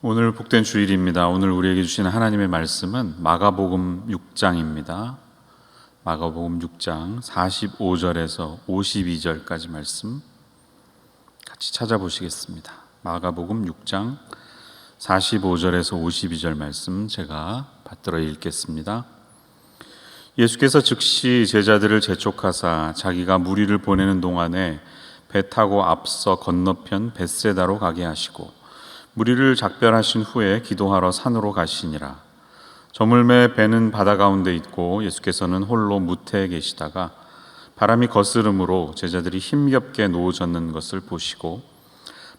오늘 복된 주일입니다. 오늘 우리에게 주시는 하나님의 말씀은 마가복음 6장입니다. 마가복음 6장 45절에서 52절까지 말씀 같이 찾아보시겠습니다. 마가복음 6장 45절에서 52절 말씀 제가 받들어 읽겠습니다. 예수께서 즉시 제자들을 재촉하사 자기가 무리를 보내는 동안에 배 타고 앞서 건너편 벳세다로 가게 하시고 무리를 작별하신 후에 기도하러 산으로 가시니라. 저물매 배는 바다 가운데 있고 예수께서는 홀로 무태에 계시다가 바람이 거스름으로 제자들이 힘겹게 누워졌는 것을 보시고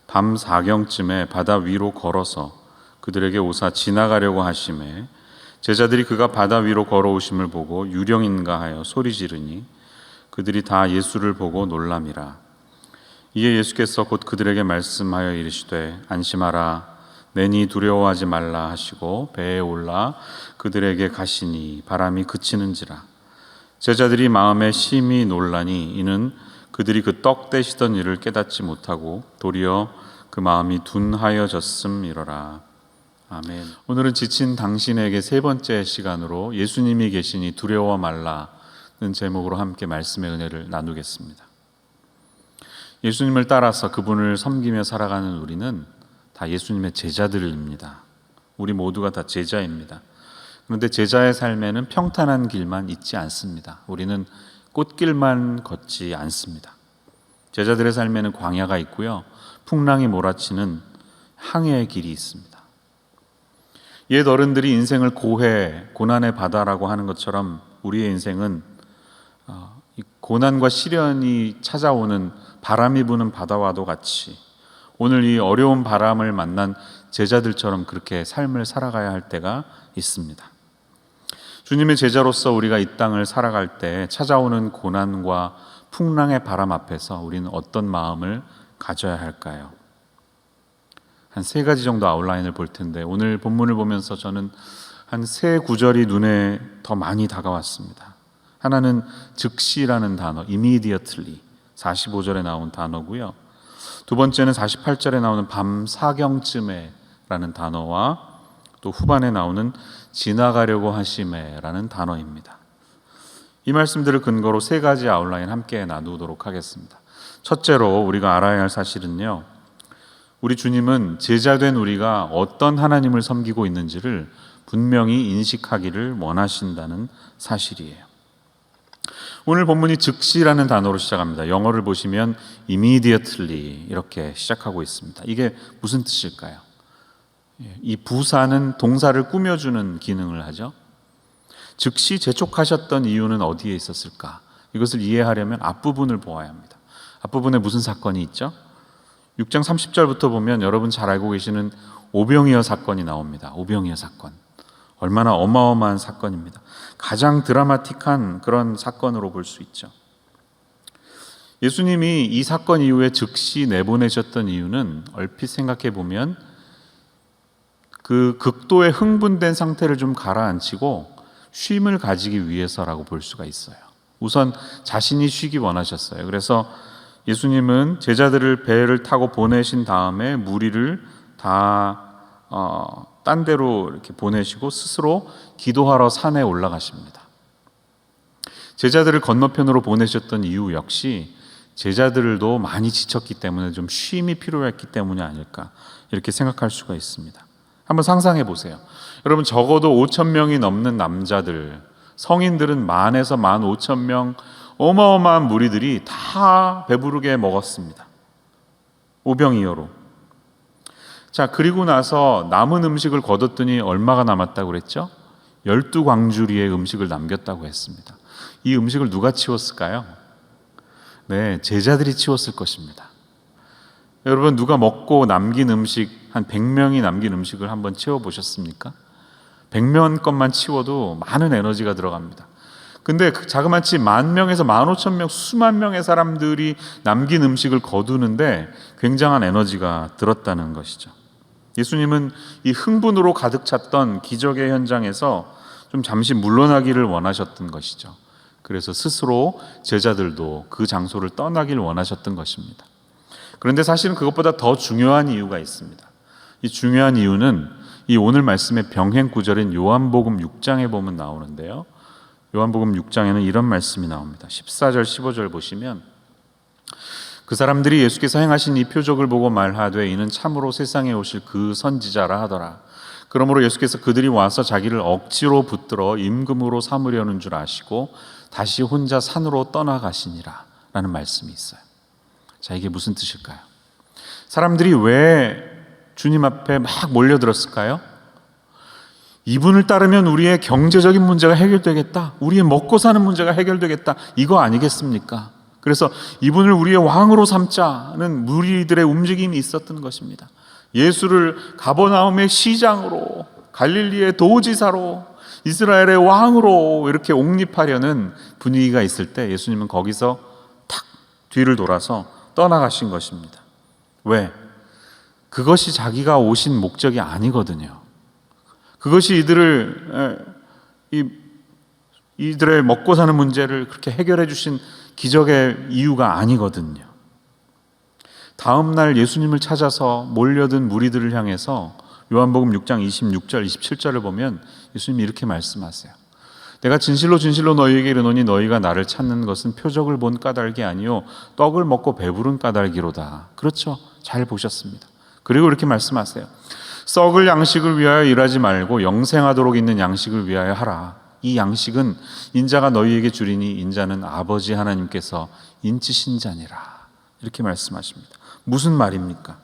밤 사경쯤에 바다 위로 걸어서 그들에게 오사 지나가려고 하심에 제자들이 그가 바다 위로 걸어오심을 보고 유령인가 하여 소리 지르니 그들이 다 예수를 보고 놀람이라. 이에 예수께서 곧 그들에게 말씀하여 이르시되 안심하라 내니 두려워하지 말라 하시고 배에 올라 그들에게 가시니 바람이 그치는지라. 제자들이 마음에 심히 놀라니 이는 그들이 그 떡 떼시던 일을 깨닫지 못하고 도리어 그 마음이 둔하여졌음이로라. 아멘. 오늘은 지친 당신에게 세 번째 시간으로 예수님이 계시니 두려워 말라는 제목으로 함께 말씀의 은혜를 나누겠습니다. 예수님을 따라서 그분을 섬기며 살아가는 우리는 다 예수님의 제자들입니다. 우리 모두가 다 제자입니다. 그런데 제자의 삶에는 평탄한 길만 있지 않습니다. 우리는 꽃길만 걷지 않습니다. 제자들의 삶에는 광야가 있고요, 풍랑이 몰아치는 항해의 길이 있습니다. 옛 어른들이 인생을 고해, 고난의 바다라고 하는 것처럼 우리의 인생은 고난과 시련이 찾아오는 바람이 부는 바다와도 같이 오늘 이 어려운 바람을 만난 제자들처럼 그렇게 삶을 살아가야 할 때가 있습니다. 주님의 제자로서 우리가 이 땅을 살아갈 때 찾아오는 고난과 풍랑의 바람 앞에서 우리는 어떤 마음을 가져야 할까요? 한 세 가지 정도 아웃라인을 볼 텐데 오늘 본문을 보면서 저는 한 세 구절이 눈에 더 많이 다가왔습니다. 하나는 즉시라는 단어, immediately 45절에 나온 단어고요. 두 번째는 48절에 나오는 밤 사경쯤에 라는 단어와 또 후반에 나오는 지나가려고 하심에 라는 단어입니다. 이 말씀들을 근거로 세 가지 아웃라인 함께 나누도록 하겠습니다. 첫째로 우리가 알아야 할 사실은요, 우리 주님은 제자된 우리가 어떤 하나님을 섬기고 있는지를 분명히 인식하기를 원하신다는 사실이에요. 오늘 본문이 즉시라는 단어로 시작합니다. 영어를 보시면 immediately 이렇게 시작하고 있습니다. 이게 무슨 뜻일까요? 이 부사는 동사를 꾸며주는 기능을 하죠. 즉시 재촉하셨던 이유는 어디에 있었을까? 이것을 이해하려면 앞부분을 보아야 합니다. 앞부분에 무슨 사건이 있죠? 6장 30절부터 보면 여러분 잘 알고 계시는 오병이어 사건이 나옵니다. 오병이어 사건. 얼마나 어마어마한 사건입니다. 가장 드라마틱한 그런 사건으로 볼 수 있죠. 예수님이 이 사건 이후에 즉시 내보내셨던 이유는 얼핏 생각해 보면 그 극도의 흥분된 상태를 좀 가라앉히고 쉼을 가지기 위해서라고 볼 수가 있어요. 우선 자신이 쉬기 원하셨어요. 그래서 예수님은 제자들을 배를 타고 보내신 다음에 무리를 다 딴 데로 이렇게 보내시고 스스로 기도하러 산에 올라가십니다. 제자들을 건너편으로 보내셨던 이유 역시 제자들도 많이 지쳤기 때문에 좀 쉼이 필요했기 때문이 아닐까 이렇게 생각할 수가 있습니다. 한번 상상해 보세요. 여러분 적어도 5,000명이 넘는 남자들, 성인들은 10,000에서 15,000명 어마어마한 무리들이 다 배부르게 먹었습니다. 오병이어로. 자, 그리고 나서 남은 음식을 거뒀더니 얼마가 남았다고 그랬죠? 12광주리의 음식을 남겼다고 했습니다. 이 음식을 누가 치웠을까요? 네, 제자들이 치웠을 것입니다. 여러분 누가 먹고 남긴 음식, 한 100명이 남긴 음식을 한번 치워보셨습니까? 100명 것만 치워도 많은 에너지가 들어갑니다. 근데 자그마치 10,000명에서 15,000명 수만 명의 사람들이 남긴 음식을 거두는데 굉장한 에너지가 들었다는 것이죠. 예수님은 이 흥분으로 가득 찼던 기적의 현장에서 좀 잠시 물러나기를 원하셨던 것이죠. 그래서 스스로 제자들도 그 장소를 떠나길 원하셨던 것입니다. 그런데 사실은 그것보다 더 중요한 이유가 있습니다. 이 중요한 이유는 이 오늘 말씀의 병행 구절인 요한복음 6장에 보면 나오는데요. 요한복음 6장에는 이런 말씀이 나옵니다. 14절 15절 보시면 그 사람들이 예수께서 행하신 이 표적을 보고 말하되 이는 참으로 세상에 오실 그 선지자라 하더라. 그러므로 예수께서 그들이 와서 자기를 억지로 붙들어 임금으로 삼으려는 줄 아시고 다시 혼자 산으로 떠나가시니라 라는 말씀이 있어요. 자, 이게 무슨 뜻일까요? 사람들이 왜 주님 앞에 막 몰려들었을까요? 이분을 따르면 우리의 경제적인 문제가 해결되겠다, 우리의 먹고 사는 문제가 해결되겠다, 이거 아니겠습니까? 그래서 이분을 우리의 왕으로 삼자는 무리들의 움직임이 있었던 것입니다. 예수를 가버나움의 시장으로, 갈릴리의 도지사로, 이스라엘의 왕으로 이렇게 옹립하려는 분위기가 있을 때 예수님은 거기서 탁 뒤를 돌아서 떠나가신 것입니다. 왜? 그것이 자기가 오신 목적이 아니거든요. 그것이 이들의 먹고 사는 문제를 그렇게 해결해 주신 기적의 이유가 아니거든요. 다음 날 예수님을 찾아서 몰려든 무리들을 향해서 요한복음 6장 26절 27절을 보면 예수님이 이렇게 말씀하세요. 내가 진실로 진실로 너희에게 이르노니 너희가 나를 찾는 것은 표적을 본 까닭이 아니요 떡을 먹고 배부른 까닭이로다. 그렇죠? 잘 보셨습니다. 그리고 이렇게 말씀하세요. 썩을 양식을 위하여 일하지 말고 영생하도록 있는 양식을 위하여 하라. 이 양식은 인자가 너희에게 주리니 인자는 아버지 하나님께서 인치신 자니라. 이렇게 말씀하십니다. 무슨 말입니까?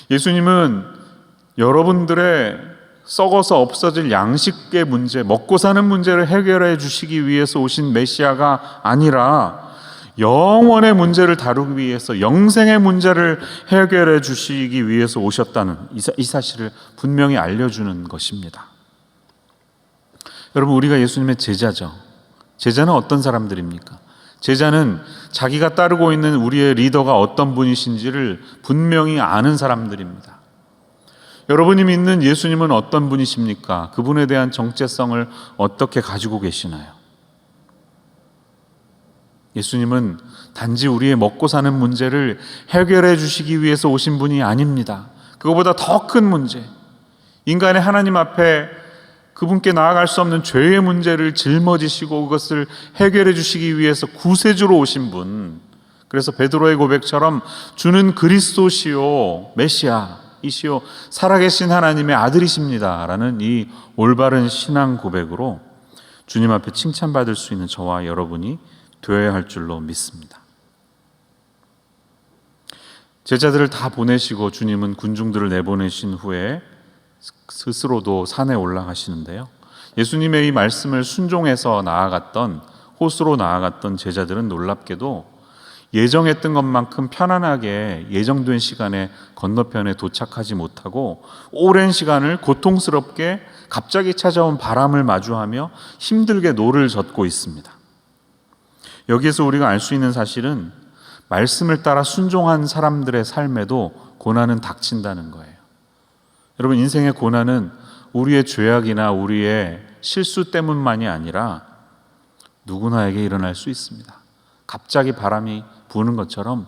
예수님은 여러분들의 썩어서 없어질 양식의 문제, 먹고 사는 문제를 해결해 주시기 위해서 오신 메시아가 아니라 영원의 문제를 다루기 위해서, 영생의 문제를 해결해 주시기 위해서 오셨다는 이 사실을 분명히 알려주는 것입니다. 여러분, 우리가 예수님의 제자죠. 제자는 어떤 사람들입니까? 제자는 자기가 따르고 있는 우리의 리더가 어떤 분이신지를 분명히 아는 사람들입니다. 여러분이 믿는 예수님은 어떤 분이십니까? 그분에 대한 정체성을 어떻게 가지고 계시나요? 예수님은 단지 우리의 먹고 사는 문제를 해결해 주시기 위해서 오신 분이 아닙니다. 그거보다 더 큰 문제, 인간의 하나님 앞에 그분께 나아갈 수 없는 죄의 문제를 짊어지시고 그것을 해결해 주시기 위해서 구세주로 오신 분. 그래서 베드로의 고백처럼 주는 그리스도시요 메시아이시요 살아계신 하나님의 아들이십니다 라는 이 올바른 신앙 고백으로 주님 앞에 칭찬받을 수 있는 저와 여러분이 되어야 할 줄로 믿습니다. 제자들을 다 보내시고 주님은 군중들을 내보내신 후에 스스로도 산에 올라가시는데요. 예수님의 이 말씀을 순종해서 나아갔던, 호수로 나아갔던 제자들은 놀랍게도 예정했던 것만큼 편안하게 예정된 시간에 건너편에 도착하지 못하고 오랜 시간을 고통스럽게 갑자기 찾아온 바람을 마주하며 힘들게 노를 젓고 있습니다. 여기에서 우리가 알 수 있는 사실은 말씀을 따라 순종한 사람들의 삶에도 고난은 닥친다는 거예요. 여러분, 인생의 고난은 우리의 죄악이나 우리의 실수 때문만이 아니라 누구나에게 일어날 수 있습니다. 갑자기 바람이 부는 것처럼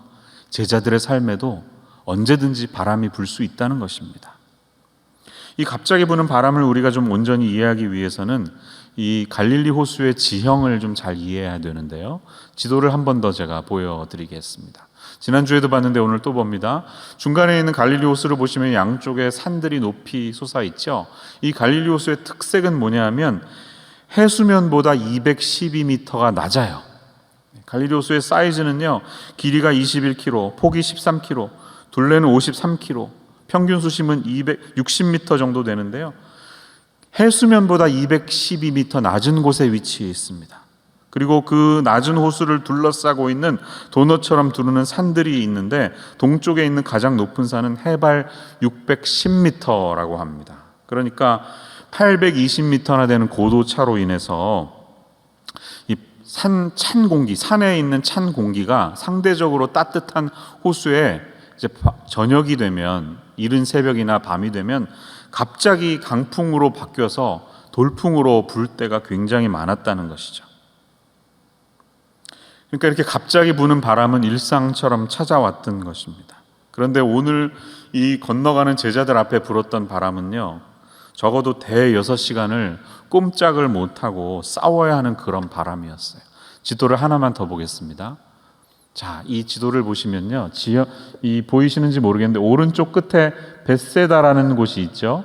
제자들의 삶에도 언제든지 바람이 불 수 있다는 것입니다. 이 갑자기 부는 바람을 우리가 좀 온전히 이해하기 위해서는 이 갈릴리 호수의 지형을 좀 잘 이해해야 되는데요. 지도를 한 번 더 제가 보여드리겠습니다. 지난주에도 봤는데 오늘 또 봅니다. 중간에 있는 갈릴리 호수를 보시면 양쪽에 산들이 높이 솟아있죠. 이 갈릴리 호수의 특색은 뭐냐 하면 해수면보다 212m가 낮아요. 갈릴리 호수의 사이즈는요, 길이가 21km, 폭이 13km, 둘레는 53km, 평균 수심은 260m 정도 되는데요. 해수면보다 212m 낮은 곳에 위치해 있습니다. 그리고 그 낮은 호수를 둘러싸고 있는 도넛처럼 두르는 산들이 있는데 동쪽에 있는 가장 높은 산은 해발 610m라고 합니다. 그러니까 820m나 되는 고도 차로 인해서 이 찬 공기, 산에 있는 찬 공기가 상대적으로 따뜻한 호수에 이제 저녁이 되면, 이른 새벽이나 밤이 되면 갑자기 강풍으로 바뀌어서 돌풍으로 불 때가 굉장히 많았다는 것이죠. 그러니까 이렇게 갑자기 부는 바람은 일상처럼 찾아왔던 것입니다. 그런데 오늘 이 건너가는 제자들 앞에 불었던 바람은요, 적어도 대 6시간을 꼼짝을 못하고 싸워야 하는 그런 바람이었어요. 지도를 하나만 더 보겠습니다. 자, 이 지도를 보시면요, 이 보이시는지 모르겠는데 오른쪽 끝에 벳세다라는 곳이 있죠.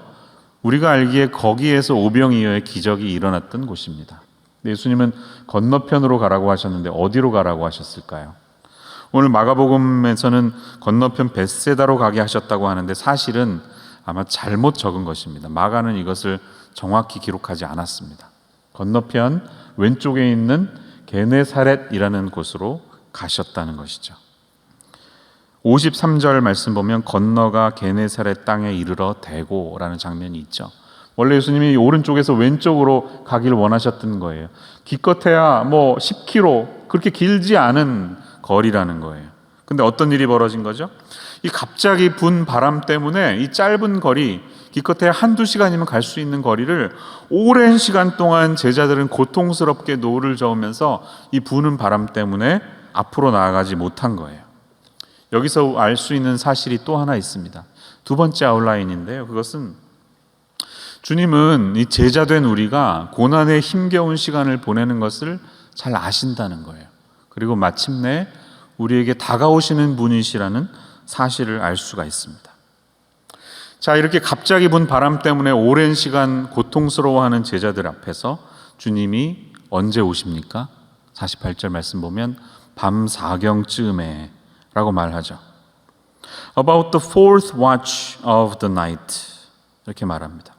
우리가 알기에 거기에서 오병이어의 기적이 일어났던 곳입니다. 예수님은 건너편으로 가라고 하셨는데 어디로 가라고 하셨을까요? 오늘 마가복음에서는 건너편 벳세다로 가게 하셨다고 하는데 사실은 아마 잘못 적은 것입니다. 마가는 이것을 정확히 기록하지 않았습니다. 건너편 왼쪽에 있는 게네사렛이라는 곳으로 가셨다는 것이죠. 53절 말씀 보면 건너가 게네사렛 땅에 이르러 대고라는 장면이 있죠. 원래 예수님이 오른쪽에서 왼쪽으로 가기를 원하셨던 거예요. 기껏해야 10km, 그렇게 길지 않은 거리라는 거예요. 근데 어떤 일이 벌어진 거죠? 이 갑자기 분 바람 때문에 이 짧은 거리, 기껏해야 한두 시간이면 갈 수 있는 거리를 오랜 시간 동안 제자들은 고통스럽게 노를 저으면서 이 부는 바람 때문에 앞으로 나아가지 못한 거예요. 여기서 알 수 있는 사실이 또 하나 있습니다. 두 번째 아웃라인인데요. 그것은 주님은 이 제자된 우리가 고난에 힘겨운 시간을 보내는 것을 잘 아신다는 거예요. 그리고 마침내 우리에게 다가오시는 분이시라는 사실을 알 수가 있습니다. 자, 이렇게 갑자기 분 바람 때문에 오랜 시간 고통스러워하는 제자들 앞에서 주님이 언제 오십니까? 48절 말씀 보면 밤 4경쯤에 라고 말하죠. About the fourth watch of the night 이렇게 말합니다.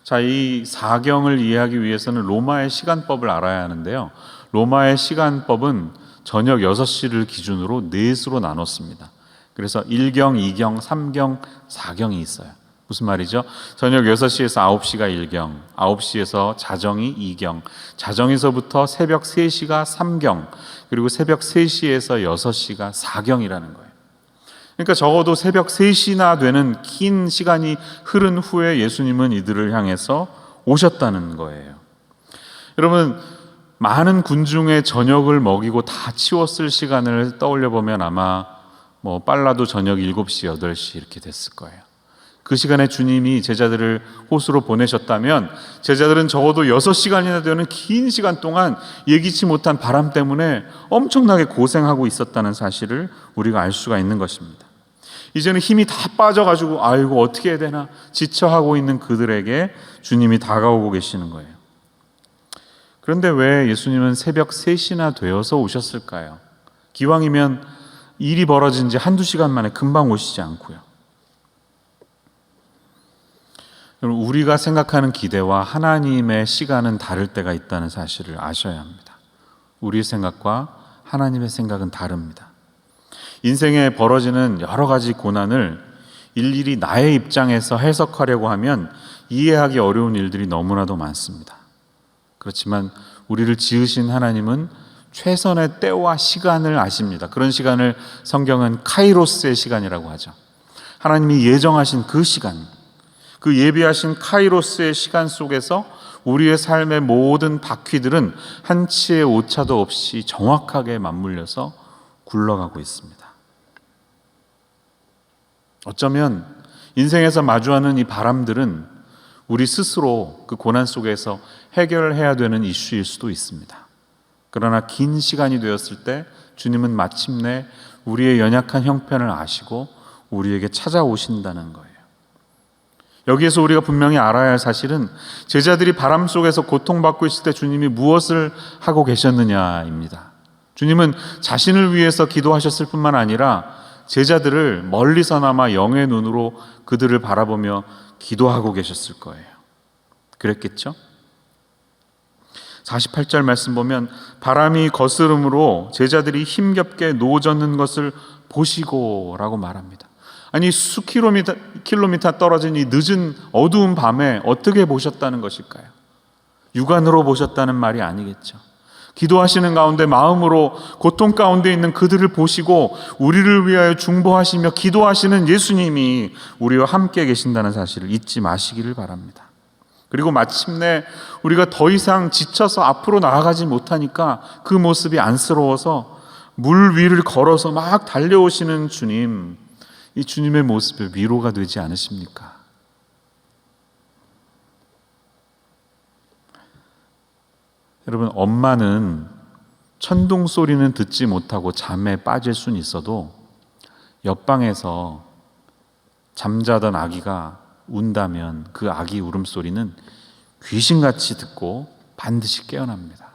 자, 이 4경을 이해하기 위해서는 로마의 시간법을 알아야 하는데요. 로마의 시간법은 저녁 6시를 기준으로 넷으로 나눴습니다. 그래서 1경, 2경, 3경, 4경이 있어요. 무슨 말이죠? 저녁 6시에서 9시가 1경, 9시에서 자정이 2경, 자정에서부터 새벽 3시가 3경, 그리고 새벽 3시에서 6시가 4경이라는 거예요. 그러니까 적어도 새벽 3시나 되는 긴 시간이 흐른 후에 예수님은 이들을 향해서 오셨다는 거예요. 여러분, 많은 군중의 저녁을 먹이고 다 치웠을 시간을 떠올려 보면 아마 빨라도 저녁 7시, 8시 이렇게 됐을 거예요. 그 시간에 주님이 제자들을 호수로 보내셨다면 제자들은 적어도 6시간이나 되는 긴 시간 동안 예기치 못한 바람 때문에 엄청나게 고생하고 있었다는 사실을 우리가 알 수가 있는 것입니다. 이제는 힘이 다 빠져가지고 아이고 어떻게 해야 되나 지쳐하고 있는 그들에게 주님이 다가오고 계시는 거예요. 그런데 왜 예수님은 새벽 3시나 되어서 오셨을까요? 기왕이면 일이 벌어진 지 한두 시간 만에 금방 오시지 않고요. 우리가 생각하는 기대와 하나님의 시간은 다를 때가 있다는 사실을 아셔야 합니다. 우리의 생각과 하나님의 생각은 다릅니다. 인생에 벌어지는 여러 가지 고난을 일일이 나의 입장에서 해석하려고 하면 이해하기 어려운 일들이 너무나도 많습니다. 그렇지만 우리를 지으신 하나님은 최선의 때와 시간을 아십니다. 그런 시간을 성경은 카이로스의 시간이라고 하죠. 하나님이 예정하신 그 시간, 그 예비하신 카이로스의 시간 속에서 우리의 삶의 모든 바퀴들은 한치의 오차도 없이 정확하게 맞물려서 굴러가고 있습니다. 어쩌면 인생에서 마주하는 이 바람들은 우리 스스로 그 고난 속에서 해결해야 되는 이슈일 수도 있습니다. 그러나 긴 시간이 되었을 때 주님은 마침내 우리의 연약한 형편을 아시고 우리에게 찾아오신다는 거예요. 여기에서 우리가 분명히 알아야 할 사실은 제자들이 바람 속에서 고통받고 있을 때 주님이 무엇을 하고 계셨느냐입니다. 주님은 자신을 위해서 기도하셨을 뿐만 아니라 제자들을 멀리서나마 영의 눈으로 그들을 바라보며 기도하고 계셨을 거예요. 그랬겠죠? 48절 말씀 보면 바람이 거스름으로 제자들이 힘겹게 노젓는 것을 보시고 라고 말합니다. 아니 수 킬로미터 떨어진 이 늦은 어두운 밤에 어떻게 보셨다는 것일까요? 육안으로 보셨다는 말이 아니겠죠. 기도하시는 가운데 마음으로 고통 가운데 있는 그들을 보시고 우리를 위하여 중보하시며 기도하시는 예수님이 우리와 함께 계신다는 사실을 잊지 마시기를 바랍니다. 그리고 마침내 우리가 더 이상 지쳐서 앞으로 나아가지 못하니까 그 모습이 안쓰러워서 물 위를 걸어서 막 달려오시는 주님, 이 주님의 모습에 위로가 되지 않으십니까? 여러분, 엄마는 천둥 소리는 듣지 못하고 잠에 빠질 수는 있어도 옆방에서 잠자던 아기가 운다면 그 아기 울음소리는 귀신같이 듣고 반드시 깨어납니다.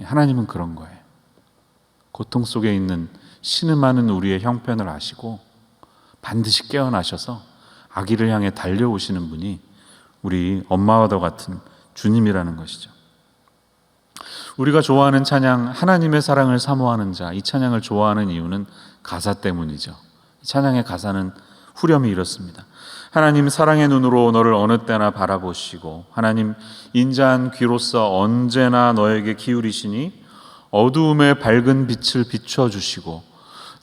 하나님은 그런 거예요. 고통 속에 있는 신음하는 우리의 형편을 아시고 반드시 깨어나셔서 아기를 향해 달려오시는 분이 우리 엄마와도 같은 주님이라는 것이죠. 우리가 좋아하는 찬양, 하나님의 사랑을 사모하는 자, 이 찬양을 좋아하는 이유는 가사 때문이죠. 이 찬양의 가사는 후렴이 이렇습니다. 하나님 사랑의 눈으로 너를 어느 때나 바라보시고 하나님 인자한 귀로서 언제나 너에게 기울이시니 어두움에 밝은 빛을 비춰주시고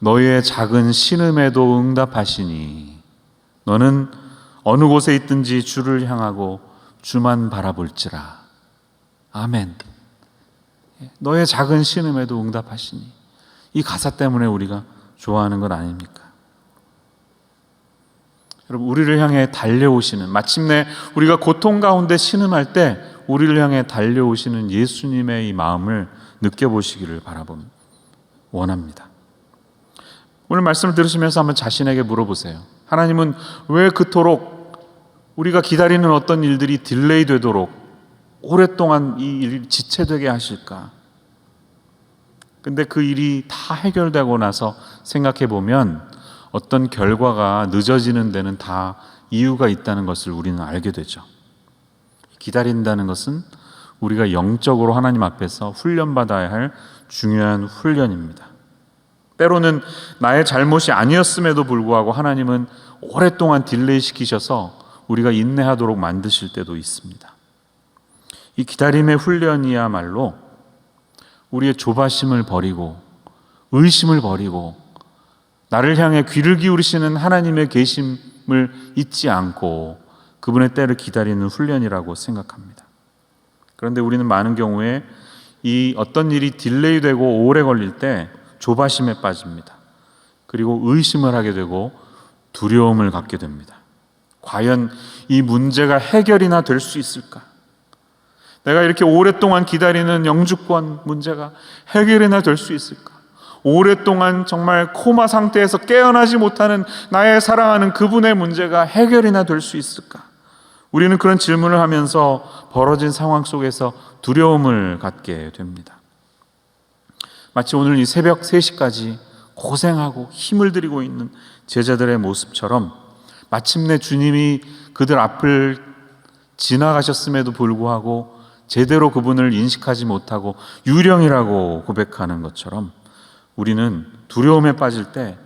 너의 작은 신음에도 응답하시니 너는 어느 곳에 있든지 주를 향하고 주만 바라볼지라. 아멘. 너의 작은 신음에도 응답하시니. 이 가사 때문에 우리가 좋아하는 건 아닙니까? 여러분, 우리를 향해 달려오시는, 마침내 우리가 고통 가운데 신음할 때 우리를 향해 달려오시는 예수님의 이 마음을 느껴보시기를 원합니다. 오늘 말씀을 들으시면서 한번 자신에게 물어보세요. 하나님은 왜 그토록 우리가 기다리는 어떤 일들이 딜레이 되도록 오랫동안 이 일이 지체되게 하실까? 근데 그 일이 다 해결되고 나서 생각해 보면 어떤 결과가 늦어지는 데는 다 이유가 있다는 것을 우리는 알게 되죠. 기다린다는 것은 우리가 영적으로 하나님 앞에서 훈련받아야 할 중요한 훈련입니다. 때로는 나의 잘못이 아니었음에도 불구하고 하나님은 오랫동안 딜레이 시키셔서 우리가 인내하도록 만드실 때도 있습니다. 이 기다림의 훈련이야말로 우리의 조바심을 버리고 의심을 버리고 나를 향해 귀를 기울이시는 하나님의 계심을 잊지 않고 그분의 때를 기다리는 훈련이라고 생각합니다. 그런데 우리는 많은 경우에 이 어떤 일이 딜레이되고 오래 걸릴 때 조바심에 빠집니다. 그리고 의심을 하게 되고 두려움을 갖게 됩니다. 과연 이 문제가 해결이나 될 수 있을까? 내가 이렇게 오랫동안 기다리는 영주권 문제가 해결이나 될 수 있을까? 오랫동안 정말 코마 상태에서 깨어나지 못하는 나의 사랑하는 그분의 문제가 해결이나 될 수 있을까? 우리는 그런 질문을 하면서 벌어진 상황 속에서 두려움을 갖게 됩니다. 마치 오늘 이 새벽 3시까지 고생하고 힘을 들이고 있는 제자들의 모습처럼 마침내 주님이 그들 앞을 지나가셨음에도 불구하고 제대로 그분을 인식하지 못하고 유령이라고 고백하는 것처럼 우리는 두려움에 빠질 때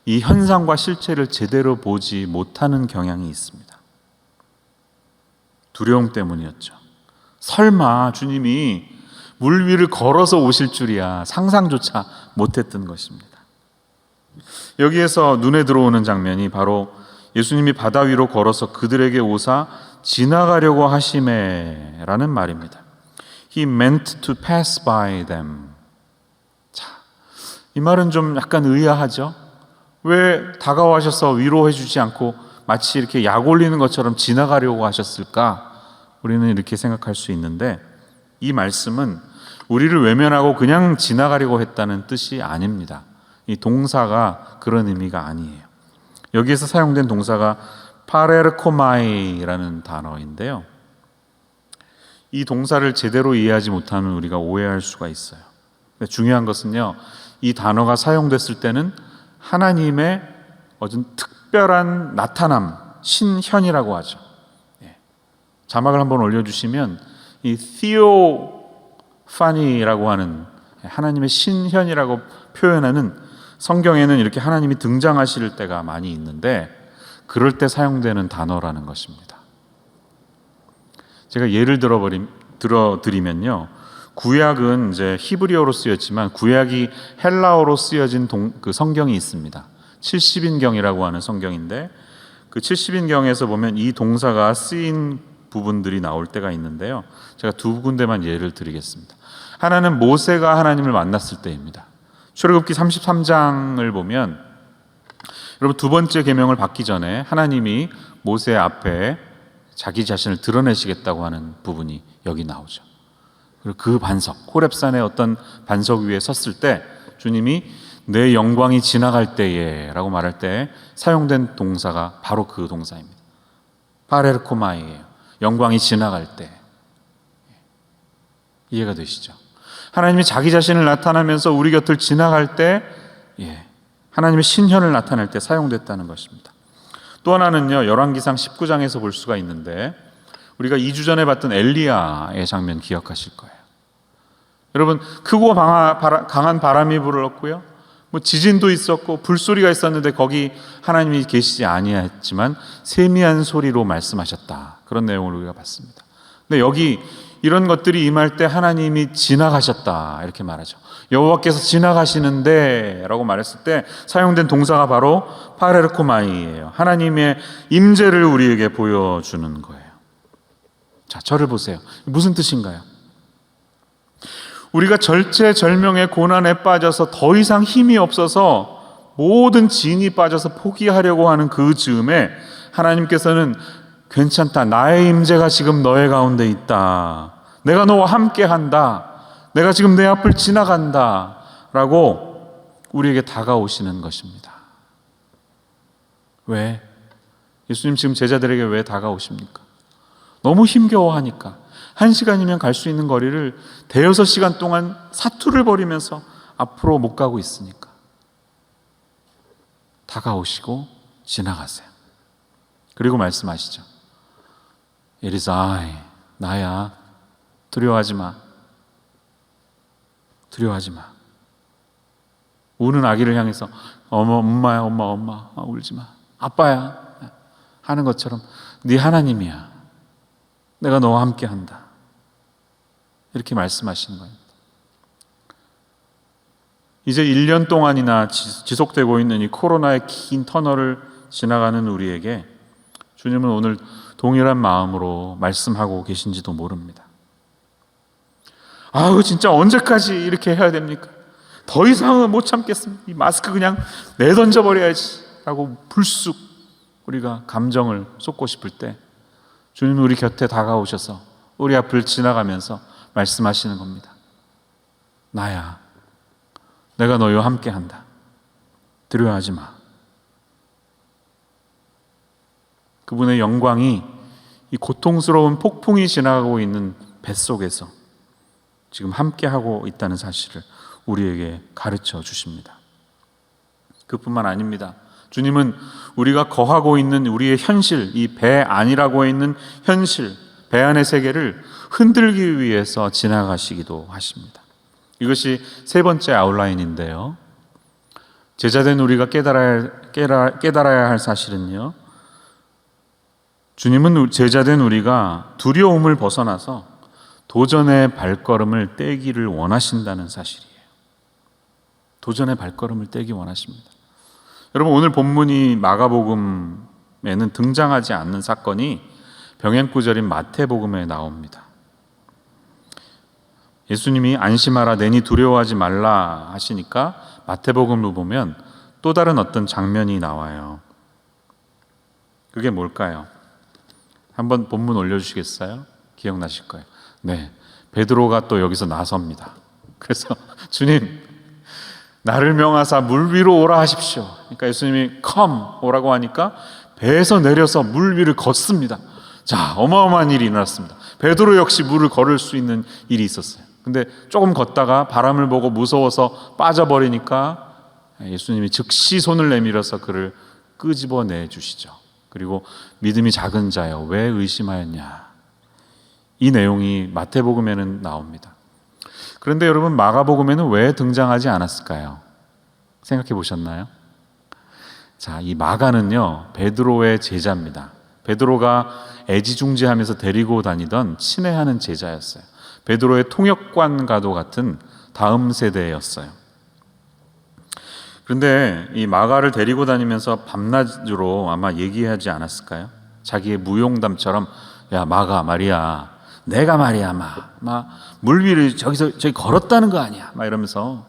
이 현상과 실체를 제대로 보지 못하는 경향이 있습니다. 두려움 때문이었죠. 설마 주님이 물 위를 걸어서 오실 줄이야 상상조차 못했던 것입니다. 여기에서 눈에 들어오는 장면이 바로 예수님이 바다 위로 걸어서 그들에게 오사 지나가려고 하심에라는 말입니다. He meant to pass by them. 자, 이 말은 좀 약간 의아하죠? 왜 다가와셔서 위로해 주지 않고 마치 이렇게 약 올리는 것처럼 지나가려고 하셨을까? 우리는 이렇게 생각할 수 있는데 이 말씀은 우리를 외면하고 그냥 지나가려고 했다는 뜻이 아닙니다. 이 동사가 그런 의미가 아니에요. 여기에서 사용된 동사가 파레르코마이라는 단어인데요. 이 동사를 제대로 이해하지 못하면 우리가 오해할 수가 있어요. 중요한 것은요, 이 단어가 사용됐을 때는 하나님의 어떤 특별한 나타남, 신현이라고 하죠. 자막을 한번 올려주시면 이 theophany라고 하는 하나님의 신현이라고 표현하는 성경에는 이렇게 하나님이 등장하실 때가 많이 있는데 그럴 때 사용되는 단어라는 것입니다. 제가 예를 들어드리면요, 구약은 이제 히브리어로 쓰였지만 구약이 헬라어로 쓰여진 그 성경이 있습니다. 70인경이라고 하는 성경인데 그 70인경에서 보면 이 동사가 쓰인 부분들이 나올 때가 있는데요. 제가 두 군데만 예를 드리겠습니다. 하나는 모세가 하나님을 만났을 때입니다. 출애굽기 33장을 보면 여러분, 두 번째 계명을 받기 전에 하나님이 모세 앞에 자기 자신을 드러내시겠다고 하는 부분이 여기 나오죠. 그리고 그 반석, 호렙산의 어떤 반석 위에 섰을 때 주님이 내 영광이 지나갈 때에 라고 말할 때 사용된 동사가 바로 그 동사입니다. 파레르코마이예요. 영광이 지나갈 때. 이해가 되시죠? 하나님이 자기 자신을 나타나면서 우리 곁을 지나갈 때, 하나님의 신현을 나타낼 때 사용됐다는 것입니다. 또 하나는요, 열왕기상 19장에서 볼 수가 있는데, 우리가 2주 전에 봤던 엘리야의 장면 기억하실 거예요. 여러분, 크고 강한 바람이 불었고요, 지진도 있었고 불소리가 있었는데 거기 하나님이 계시지 아니했지만 세미한 소리로 말씀하셨다, 그런 내용을 우리가 봤습니다. 근데 여기 이런 것들이 임할 때 하나님이 지나가셨다 이렇게 말하죠. 여호와께서 지나가시는데 라고 말했을 때 사용된 동사가 바로 파레르코마이예요. 하나님의 임재를 우리에게 보여주는 거예요. 자, 저를 보세요. 무슨 뜻인가요? 우리가 절체절명의 고난에 빠져서 더 이상 힘이 없어서 모든 진이 빠져서 포기하려고 하는 그 즈음에 하나님께서는 괜찮다, 나의 임재가 지금 너의 가운데 있다, 내가 너와 함께 한다, 내가 지금 내 앞을 지나간다 라고 우리에게 다가오시는 것입니다. 왜? 예수님 지금 제자들에게 왜 다가오십니까? 너무 힘겨워하니까. 1시간이면 갈 수 있는 거리를 대여섯 시간 동안 사투를 벌이면서 앞으로 못 가고 있으니까 다가오시고 지나가세요. 그리고 말씀하시죠. It is I, 나야. 두려워하지 마. 두려워하지 마. 우는 아기를 향해서 엄마야, 엄마 울지 마. 아빠야 하는 것처럼 네 하나님이야. 내가 너와 함께 한다. 이렇게 말씀하시는 겁니다. 이제 1년 동안이나 지속되고 있는 이 코로나의 긴 터널을 지나가는 우리에게 주님은 오늘 동일한 마음으로 말씀하고 계신지도 모릅니다. 아우, 진짜 언제까지 이렇게 해야 됩니까? 더 이상은 못 참겠습니다. 이 마스크 그냥 내던져 버려야지 라고 불쑥 우리가 감정을 쏟고 싶을 때 주님은 우리 곁에 다가오셔서 우리 앞을 지나가면서 말씀하시는 겁니다. 나야. 내가 너희와 함께 한다. 두려워하지 마. 그분의 영광이 이 고통스러운 폭풍이 지나가고 있는 뱃속에서 지금 함께하고 있다는 사실을 우리에게 가르쳐 주십니다. 그뿐만 아닙니다. 주님은 우리가 거하고 있는 우리의 현실, 이 배 안이라고 있는 현실, 배 안의 세계를 흔들기 위해서 지나가시기도 하십니다. 이것이 세 번째 아웃라인인데요. 제자된 우리가 깨달아야 할 사실은요, 주님은 제자된 우리가 두려움을 벗어나서 도전의 발걸음을 떼기를 원하신다는 사실이에요. 도전의 발걸음을 떼기 원하십니다. 여러분, 오늘 본문이 마가복음에는 등장하지 않는 사건이 병행구절인 마태복음에 나옵니다. 예수님이 안심하라, 내니 두려워하지 말라 하시니까 마태복음을 보면 또 다른 어떤 장면이 나와요. 그게 뭘까요? 한번 본문 올려주시겠어요? 기억나실 거예요. 네, 베드로가 또 여기서 나섭니다. 그래서 주님, 나를 명하사 물 위로 오라 하십시오. 그러니까 예수님이 come 오라고 하니까 배에서 내려서 물 위를 걷습니다. 자, 어마어마한 일이 일어났습니다. 베드로 역시 물을 걸을 수 있는 일이 있었어요. 근데 조금 걷다가 바람을 보고 무서워서 빠져버리니까 예수님이 즉시 손을 내밀어서 그를 끄집어내 주시죠. 그리고 믿음이 작은 자여 왜 의심하였냐, 이 내용이 마태복음에는 나옵니다. 그런데 여러분, 마가복음에는 왜 등장하지 않았을까요? 생각해 보셨나요? 자, 이 마가는요, 베드로의 제자입니다. 베드로가 애지중지하면서 데리고 다니던 친애하는 제자였어요. 베드로의 통역관과도 같은 다음 세대였어요. 그런데 이 마가를 데리고 다니면서 밤낮으로 아마 얘기하지 않았을까요? 자기의 무용담처럼, 야 마가 말이야, 내가 말이야 물 위를 저기 걸었다는 거 아니야 막 이러면서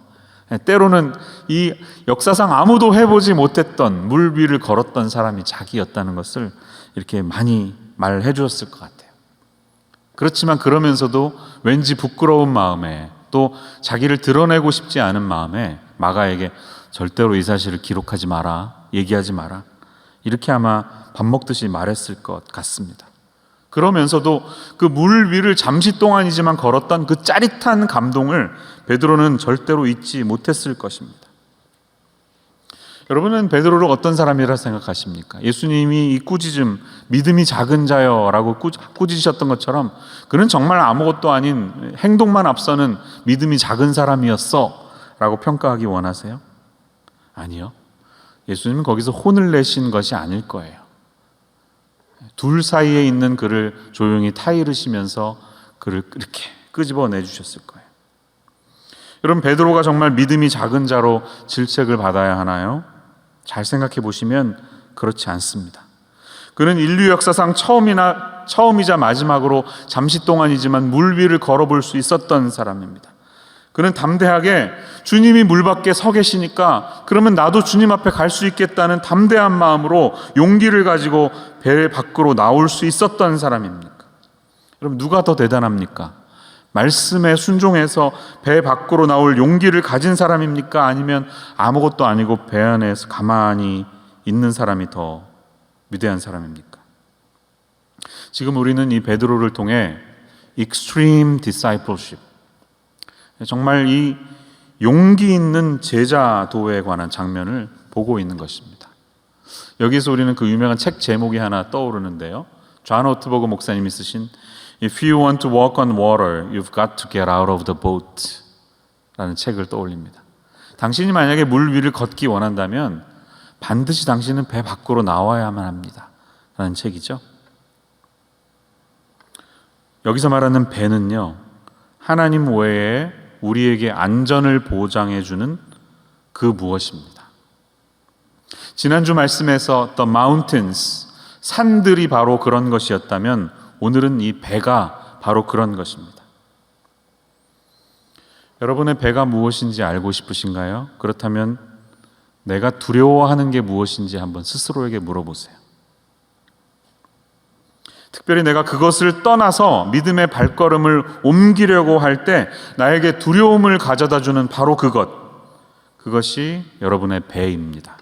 때로는 이 역사상 아무도 해보지 못했던 물 위를 걸었던 사람이 자기였다는 것을 이렇게 많이 말해 주었을 것 같아요. 그렇지만 그러면서도 왠지 부끄러운 마음에 또 자기를 드러내고 싶지 않은 마음에 마가에게 절대로 이 사실을 기록하지 마라, 얘기하지 마라, 이렇게 아마 밥 먹듯이 말했을 것 같습니다. 그러면서도 그 물 위를 잠시 동안이지만 걸었던 그 짜릿한 감동을 베드로는 절대로 잊지 못했을 것입니다. 여러분은 베드로를 어떤 사람이라 생각하십니까? 예수님이 이 꾸짖음, 믿음이 작은 자여라고 꾸짖으셨던 것처럼 그는 정말 아무것도 아닌 행동만 앞서는 믿음이 작은 사람이었어 라고 평가하기 원하세요? 아니요. 예수님은 거기서 혼을 내신 것이 아닐 거예요. 둘 사이에 있는 그를 조용히 타이르시면서 그를 이렇게 끄집어내 주셨을 거예요. 여러분, 베드로가 정말 믿음이 작은 자로 질책을 받아야 하나요? 잘 생각해 보시면 그렇지 않습니다. 그는 인류 역사상 처음이자 마지막으로 잠시 동안이지만 물 위를 걸어볼 수 있었던 사람입니다. 그는 담대하게 주님이 물 밖에 서 계시니까 그러면 나도 주님 앞에 갈 수 있겠다는 담대한 마음으로 용기를 가지고 배 밖으로 나올 수 있었던 사람입니까? 그럼 누가 더 대단합니까? 말씀에 순종해서 배 밖으로 나올 용기를 가진 사람입니까? 아니면 아무것도 아니고 배 안에서 가만히 있는 사람이 더 위대한 사람입니까? 지금 우리는 이 베드로를 통해 extreme discipleship, 정말 이 용기 있는 제자도에 관한 장면을 보고 있는 것입니다. 여기서 우리는 그 유명한 책 제목이 하나 떠오르는데요. 존 오트버그 목사님이 쓰신 If you want to walk on water, you've got to get out of the boat 라는 책을 떠올립니다. 당신이 만약에 물 위를 걷기 원한다면 반드시 당신은 배 밖으로 나와야만 합니다 라는 책이죠. 여기서 말하는 배는요, 하나님 외에 우리에게 안전을 보장해주는 그 무엇입니다. 지난주 말씀에서 The Mountains, 산들이 바로 그런 것이었다면 오늘은 이 배가 바로 그런 것입니다. 여러분의 배가 무엇인지 알고 싶으신가요? 그렇다면 내가 두려워하는 게 무엇인지 한번 스스로에게 물어보세요. 특별히 내가 그것을 떠나서 믿음의 발걸음을 옮기려고 할 때 나에게 두려움을 가져다 주는 바로 그것이 여러분의 배입니다.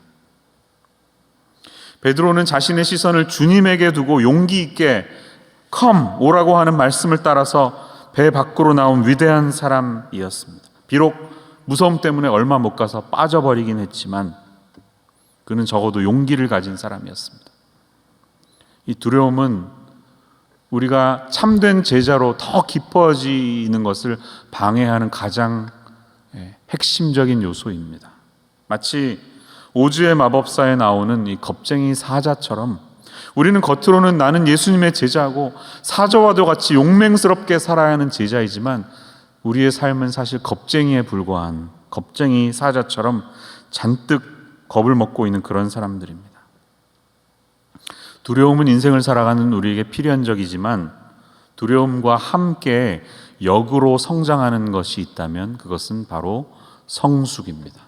베드로는 자신의 시선을 주님에게 두고 용기 있게 Come, 오라고 하는 말씀을 따라서 배 밖으로 나온 위대한 사람이었습니다. 비록 무서움 때문에 얼마 못 가서 빠져버리긴 했지만 그는 적어도 용기를 가진 사람이었습니다. 이 두려움은 우리가 참된 제자로 더 깊어지는 것을 방해하는 가장 핵심적인 요소입니다. 마치 오즈의 마법사에 나오는 이 겁쟁이 사자처럼 우리는 겉으로는 나는 예수님의 제자고 사자와도 같이 용맹스럽게 살아야 하는 제자이지만 우리의 삶은 사실 겁쟁이에 불과한 겁쟁이 사자처럼 잔뜩 겁을 먹고 있는 그런 사람들입니다. 두려움은 인생을 살아가는 우리에게 필연적이지만 두려움과 함께 역으로 성장하는 것이 있다면 그것은 바로 성숙입니다.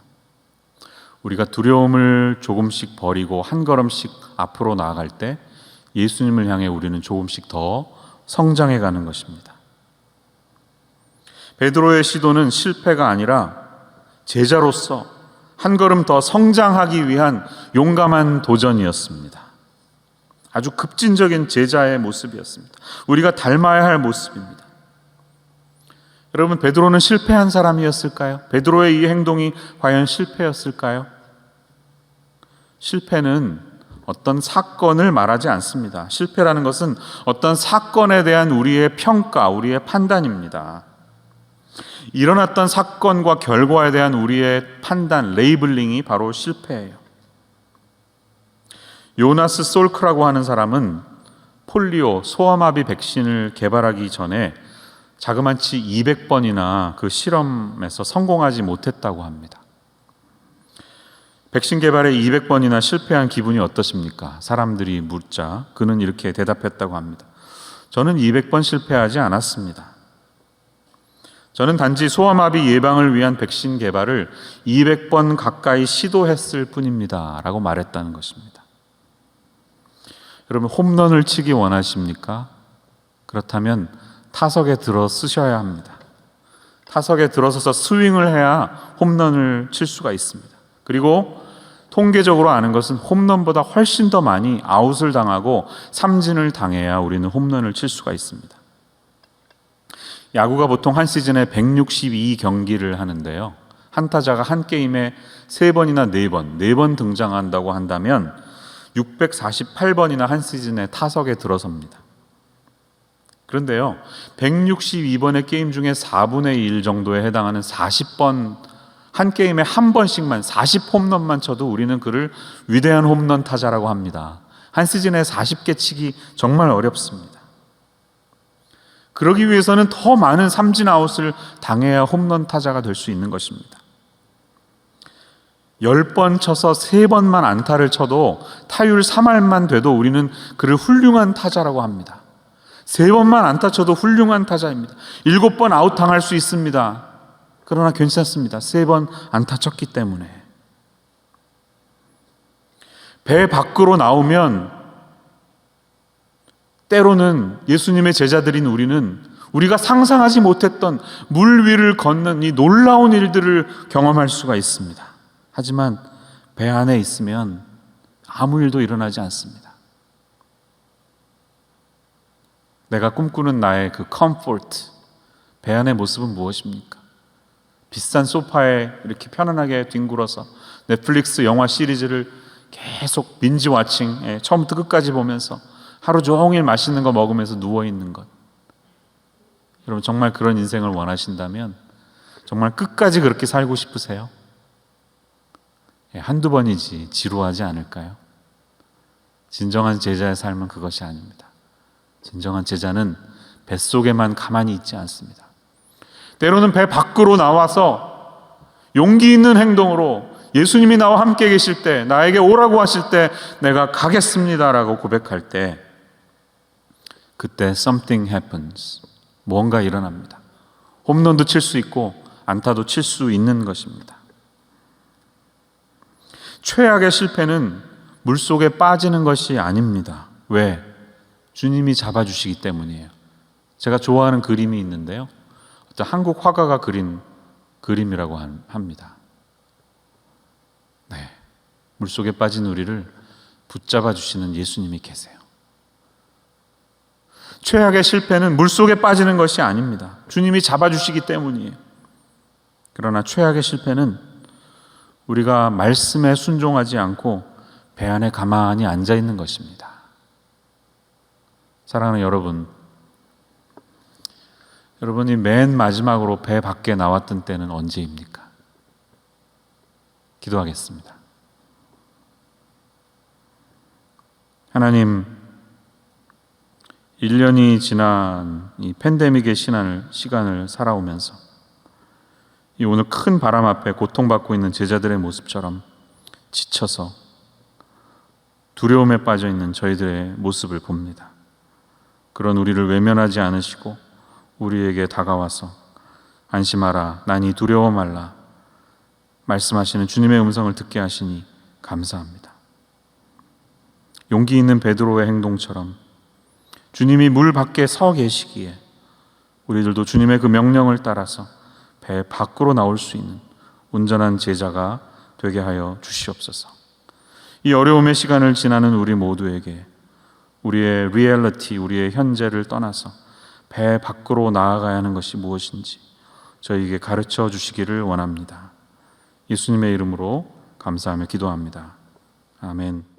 우리가 두려움을 조금씩 버리고 한 걸음씩 앞으로 나아갈 때 예수님을 향해 우리는 조금씩 더 성장해 가는 것입니다. 베드로의 시도는 실패가 아니라 제자로서 한 걸음 더 성장하기 위한 용감한 도전이었습니다. 아주 급진적인 제자의 모습이었습니다. 우리가 닮아야 할 모습입니다. 여러분, 베드로는 실패한 사람이었을까요? 베드로의 이 행동이 과연 실패였을까요? 실패는 어떤 사건을 말하지 않습니다. 실패라는 것은 어떤 사건에 대한 우리의 평가, 우리의 판단입니다. 일어났던 사건과 결과에 대한 우리의 판단, 레이블링이 바로 실패예요. 요나스 솔크라고 하는 사람은 폴리오, 소아마비 백신을 개발하기 전에 자그마치 200번이나 그 실험에서 성공하지 못했다고 합니다. 백신 개발에 200번이나 실패한 기분이 어떠십니까? 사람들이 묻자 그는 이렇게 대답했다고 합니다. 저는 200번 실패하지 않았습니다. 저는 단지 소아마비 예방을 위한 백신 개발을 200번 가까이 시도했을 뿐입니다 라고 말했다는 것입니다. 여러분, 홈런을 치기 원하십니까? 그렇다면 타석에 들어 쓰셔야 합니다. 타석에 들어서서 스윙을 해야 홈런을 칠 수가 있습니다. 그리고 통계적으로 아는 것은 홈런보다 훨씬 더 많이 아웃을 당하고 삼진을 당해야 우리는 홈런을 칠 수가 있습니다. 야구가 보통 한 시즌에 162경기를 하는데요. 한 타자가 한 게임에 3번이나 4번 등장한다고 한다면 648번이나 한 시즌에 타석에 들어섭니다. 그런데요, 162번의 게임 중에 4분의 1 정도에 해당하는 40번, 한 게임에 한 번씩만 40홈런만 쳐도 우리는 그를 위대한 홈런 타자라고 합니다. 한 시즌에 40개 치기 정말 어렵습니다. 그러기 위해서는 더 많은 삼진 아웃을 당해야 홈런 타자가 될 수 있는 것입니다. 10번 쳐서 3번만 안타를 쳐도 타율 3할만 돼도 우리는 그를 훌륭한 타자라고 합니다. 3번만 안타 쳐도 훌륭한 타자입니다. 7번 아웃 당할 수 있습니다. 그러나 괜찮습니다. 3번 안타 쳤기 때문에. 배 밖으로 나오면 때로는 예수님의 제자들인 우리는 우리가 상상하지 못했던 물 위를 걷는 이 놀라운 일들을 경험할 수가 있습니다. 하지만 배 안에 있으면 아무 일도 일어나지 않습니다. 내가 꿈꾸는 나의 그 컴포트, 배 안의 모습은 무엇입니까? 비싼 소파에 이렇게 편안하게 뒹굴어서 넷플릭스 영화 시리즈를 계속 빈지 와칭, 처음부터 끝까지 보면서 하루 종일 맛있는 거 먹으면서 누워있는 것. 여러분, 정말 그런 인생을 원하신다면 정말 끝까지 그렇게 살고 싶으세요? 한두 번이지 지루하지 않을까요? 진정한 제자의 삶은 그것이 아닙니다. 진정한 제자는 뱃속에만 가만히 있지 않습니다. 때로는 배 밖으로 나와서 용기 있는 행동으로 예수님이 나와 함께 계실 때, 나에게 오라고 하실 때 내가 가겠습니다라고 고백할 때 그때 something happens. 무언가 일어납니다. 홈런도 칠 수 있고 안타도 칠 수 있는 것입니다. 최악의 실패는 물속에 빠지는 것이 아닙니다. 왜? 주님이 잡아주시기 때문이에요. 제가 좋아하는 그림이 있는데요. 어떤 한국 화가가 그린 그림이라고 합니다. 네, 물속에 빠진 우리를 붙잡아 주시는 예수님이 계세요. 최악의 실패는 물속에 빠지는 것이 아닙니다. 주님이 잡아주시기 때문이에요. 그러나 최악의 실패는 우리가 말씀에 순종하지 않고 배 안에 가만히 앉아 있는 것입니다. 사랑하는 여러분, 여러분이 맨 마지막으로 배 밖에 나왔던 때는 언제입니까? 기도하겠습니다. 하나님, 1년이 지난 이 팬데믹의 시간을 살아오면서 이 오늘 큰 바람 앞에 고통받고 있는 제자들의 모습처럼 지쳐서 두려움에 빠져 있는 저희들의 모습을 봅니다. 그런 우리를 외면하지 않으시고 우리에게 다가와서 안심하라, 나니 두려워 말라 말씀하시는 주님의 음성을 듣게 하시니 감사합니다. 용기 있는 베드로의 행동처럼 주님이 물 밖에 서 계시기에 우리들도 주님의 그 명령을 따라서 배 밖으로 나올 수 있는 온전한 제자가 되게 하여 주시옵소서. 이 어려움의 시간을 지나는 우리 모두에게 우리의 리얼리티, 우리의 현재를 떠나서 배 밖으로 나아가야 하는 것이 무엇인지 저희에게 가르쳐 주시기를 원합니다. 예수님의 이름으로 감사하며 기도합니다. 아멘.